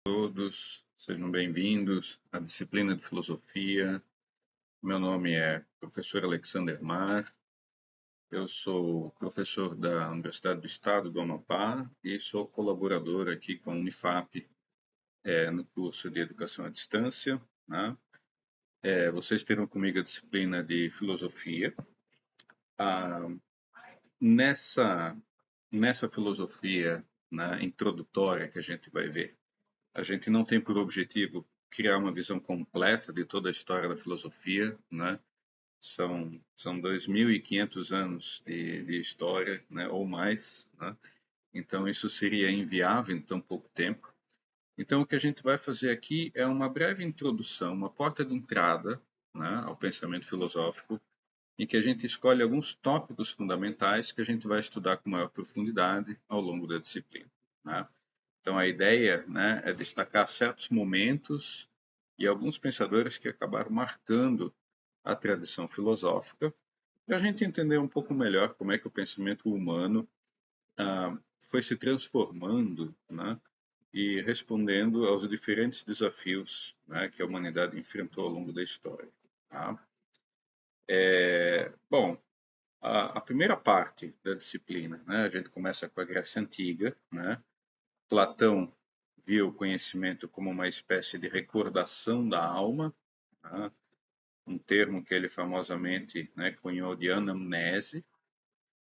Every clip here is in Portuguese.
Todos, sejam bem-vindos à disciplina de filosofia. Meu nome é professor Alexander Mar, eu sou professor da Universidade do Estado do Amapá e sou colaborador aqui com a Unifap no curso de Educação à Distância, né? Vocês terão comigo a disciplina de filosofia. Ah, nessa filosofia, introdutória que a gente vai ver, a gente não tem por objetivo criar uma visão completa de toda a história da filosofia, né? São 2.500 anos de história, né? Ou mais, né? Então isso seria inviável em tão pouco tempo. Então o que a gente vai fazer aqui é uma breve introdução, uma porta de entrada, né, ao pensamento filosófico, em que a gente escolhe alguns tópicos fundamentais que a gente vai estudar com maior profundidade ao longo da disciplina, né? Então, a ideia, né, é destacar certos momentos e alguns pensadores que acabaram marcando a tradição filosófica, para a gente entender um pouco melhor como é que o pensamento humano foi se transformando, né, e respondendo aos diferentes desafios, né, que a humanidade enfrentou ao longo da história. Tá? Bom, a primeira parte da disciplina, né, a gente começa com a Grécia Antiga, né? Platão viu o conhecimento como uma espécie de recordação da alma, tá? Um termo que ele famosamente, né, cunhou de anamnese,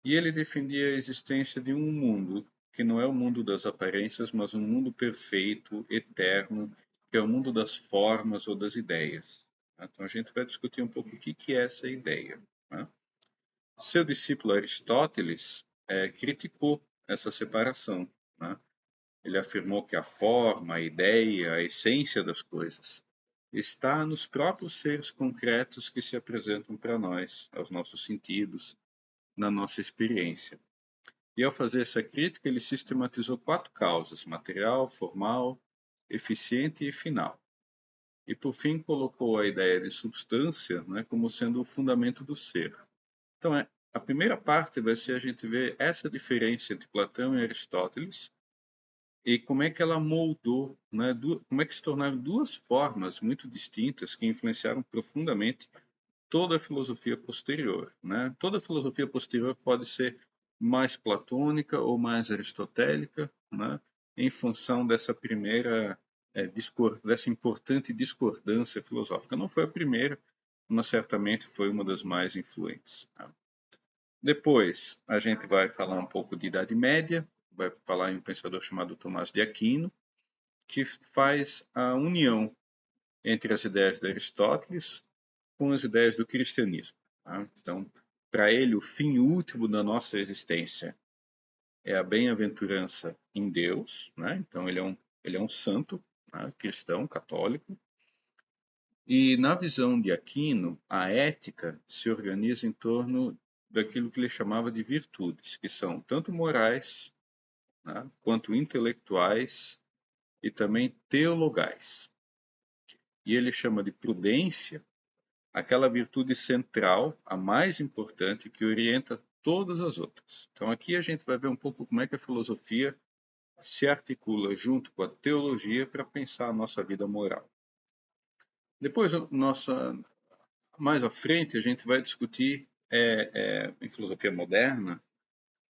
e ele defendia a existência de um mundo que não é o mundo das aparências, mas um mundo perfeito, eterno, que é o mundo das formas ou das ideias. Tá? Então a gente vai discutir um pouco o que é essa ideia. Tá? Seu discípulo Aristóteles criticou essa separação. Né? Ele afirmou que a forma, a ideia, a essência das coisas está nos próprios seres concretos que se apresentam para nós, aos nossos sentidos, na nossa experiência. E ao fazer essa crítica, ele sistematizou 4 causas: material, formal, eficiente e final. E por fim colocou a ideia de substância, né, como sendo o fundamento do ser. Então, a primeira parte vai ser a gente ver essa diferença entre Platão e Aristóteles, e como é que ela moldou, né, como é que se tornaram duas formas muito distintas que influenciaram profundamente toda a filosofia posterior. Né? Toda a filosofia posterior pode ser mais platônica ou mais aristotélica, né, em função dessa primeira, dessa importante discordância filosófica. Não foi a primeira, mas certamente foi uma das mais influentes. Tá? Depois, a gente vai falar um pouco de Idade Média, vai falar em um pensador chamado Tomás de Aquino, que faz a união entre as ideias de Aristóteles com as ideias do cristianismo. Tá? Então, para ele, o fim último da nossa existência é a bem-aventurança em Deus. Né? Então, ele é um santo, né? Cristão, católico. E na visão de Aquino, a ética se organiza em torno daquilo que ele chamava de virtudes, que são tanto morais, né, quanto intelectuais e também teologais. E ele chama de prudência aquela virtude central, a mais importante, que orienta todas as outras. Então aqui a gente vai ver um pouco como é que a filosofia se articula junto com a teologia para pensar a nossa vida moral. Depois, mais à frente, a gente vai discutir em filosofia moderna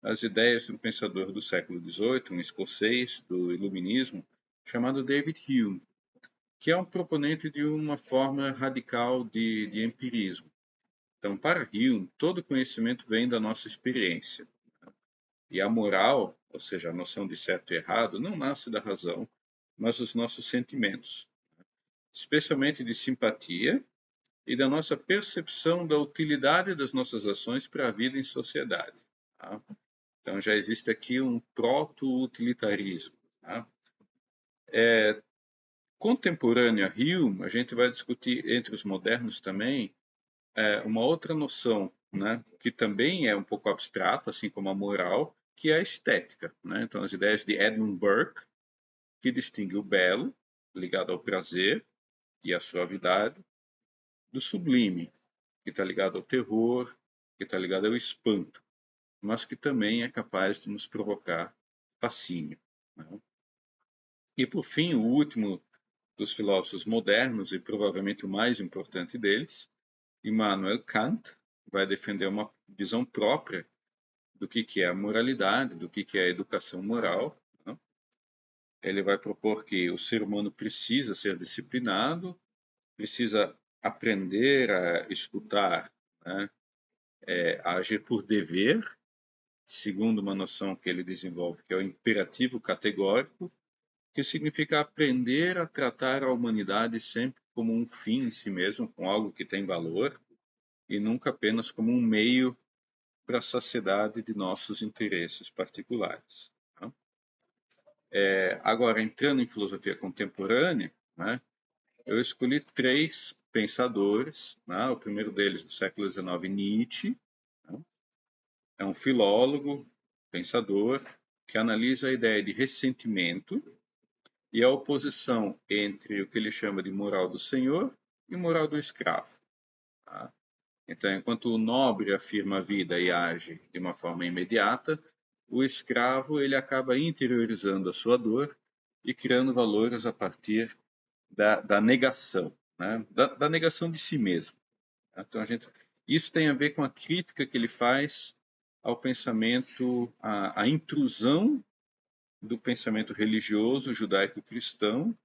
as ideias de um pensador do século XVIII, um escocês do iluminismo, chamado David Hume, que é um proponente de uma forma radical de empirismo. Então, para Hume, todo conhecimento vem da nossa experiência. E a moral, ou seja, a noção de certo e errado, não nasce da razão, mas dos nossos sentimentos, especialmente de simpatia e da nossa percepção da utilidade das nossas ações para a vida em sociedade. Tá? Então, já existe aqui um proto-utilitarismo. Tá? Contemporâneo a Hume, a gente vai discutir entre os modernos também uma outra noção, né, que também é um pouco abstrata, assim como a moral, que é a estética. Né? Então, as ideias de Edmund Burke, que distingue o belo, ligado ao prazer e à suavidade, do sublime, que está ligado ao terror, que está ligado ao espanto, mas que também é capaz de nos provocar fascínio. Né? E, por fim, o último dos filósofos modernos, e provavelmente o mais importante deles, Immanuel Kant, vai defender uma visão própria do que é a moralidade, do que é a educação moral. Né? Ele vai propor que o ser humano precisa ser disciplinado, precisa aprender a escutar, né? A agir por dever, segundo uma noção que ele desenvolve, que é o imperativo categórico, que significa aprender a tratar a humanidade sempre como um fim em si mesmo, com algo que tem valor, e nunca apenas como um meio para a saciedade de nossos interesses particulares. Tá? Agora, entrando em filosofia contemporânea, né, eu escolhi três pensadores. Né, o primeiro deles, do século XIX, Nietzsche. Né, é um filólogo, pensador, que analisa a ideia de ressentimento e a oposição entre o que ele chama de moral do senhor e moral do escravo. Tá? Então, enquanto o nobre afirma a vida e age de uma forma imediata, o escravo ele acaba interiorizando a sua dor e criando valores a partir da negação, né? da negação de si mesmo. Então, isso tem a ver com a crítica que ele faz ao pensamento, à intrusão do pensamento religioso judaico-cristão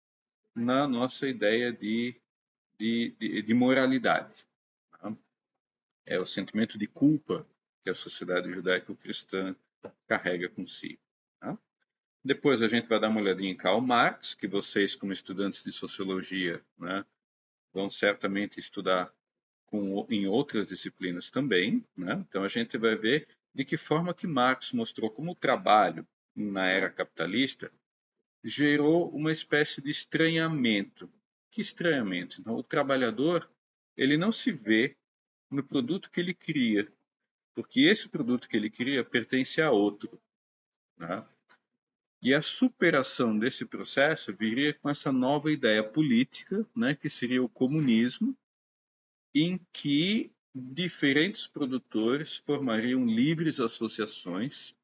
na nossa ideia de moralidade. Tá? É o sentimento de culpa que a sociedade judaico-cristã carrega consigo. Tá? Depois a gente vai dar uma olhadinha em Karl Marx, que vocês, como estudantes de sociologia, né, vão certamente estudar em outras disciplinas também. Né? Então a gente vai ver de que forma que Marx mostrou como o trabalho na era capitalista gerou uma espécie de estranhamento. Que estranhamento? Então, o trabalhador ele não se vê no produto que ele cria, porque esse produto que ele cria pertence a outro. Né? E a superação desse processo viria com essa nova ideia política, né, que seria o comunismo, em que diferentes produtores formariam livres associações,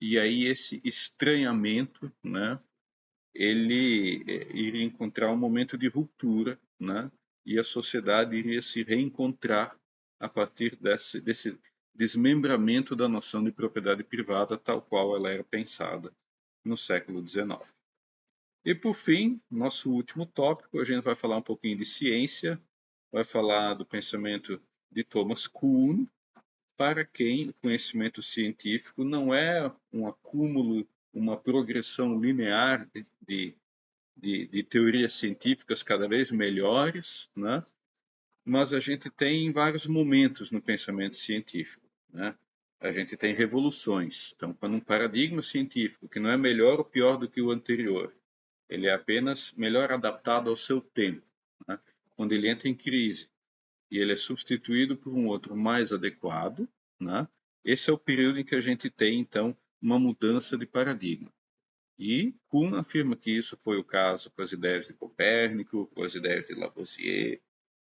e aí esse estranhamento, né, ele iria encontrar um momento de ruptura, né, e a sociedade iria se reencontrar a partir desse desmembramento da noção de propriedade privada tal qual ela era pensada no século XIX. E por fim, nosso último tópico, a gente vai falar um pouquinho de ciência, vai falar do pensamento de Thomas Kuhn, para quem o conhecimento científico não é um acúmulo, uma progressão linear de teorias científicas cada vez melhores, né? Mas a gente tem vários momentos no pensamento científico. Né? A gente tem revoluções. Então, quando um paradigma científico, que não é melhor ou pior do que o anterior, ele é apenas melhor adaptado ao seu tempo. Né? Quando ele entra em crise e ele é substituído por um outro mais adequado, né? Esse é o período em que a gente tem, então, uma mudança de paradigma. E Kuhn afirma que isso foi o caso com as ideias de Copérnico, com as ideias de Lavoisier,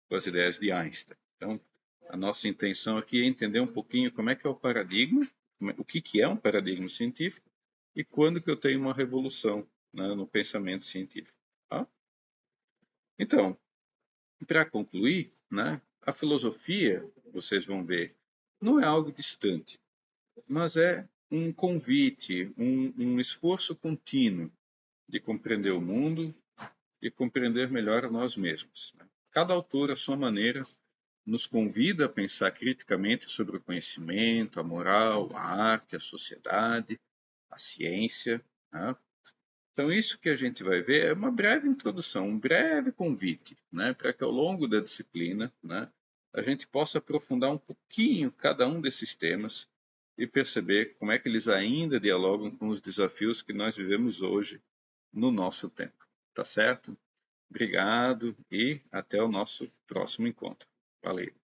com as ideias de Einstein. Então, a nossa intenção aqui é entender um pouquinho como é que é o paradigma, o que é um paradigma científico e quando que eu tenho uma revolução, né, no pensamento científico. Tá? Então, para concluir, né, a filosofia, vocês vão ver, não é algo distante, mas é um convite, um esforço contínuo de compreender o mundo e compreender melhor a nós mesmos. Né? Cada autor, à sua maneira, nos convida a pensar criticamente sobre o conhecimento, a moral, a arte, a sociedade, a ciência. Né? Então, isso que a gente vai ver é uma breve introdução, um breve convite, né, para que ao longo da disciplina, né, a gente possa aprofundar um pouquinho cada um desses temas e perceber como é que eles ainda dialogam com os desafios que nós vivemos hoje no nosso tempo. Tá certo? Obrigado e até o nosso próximo encontro. Valeu!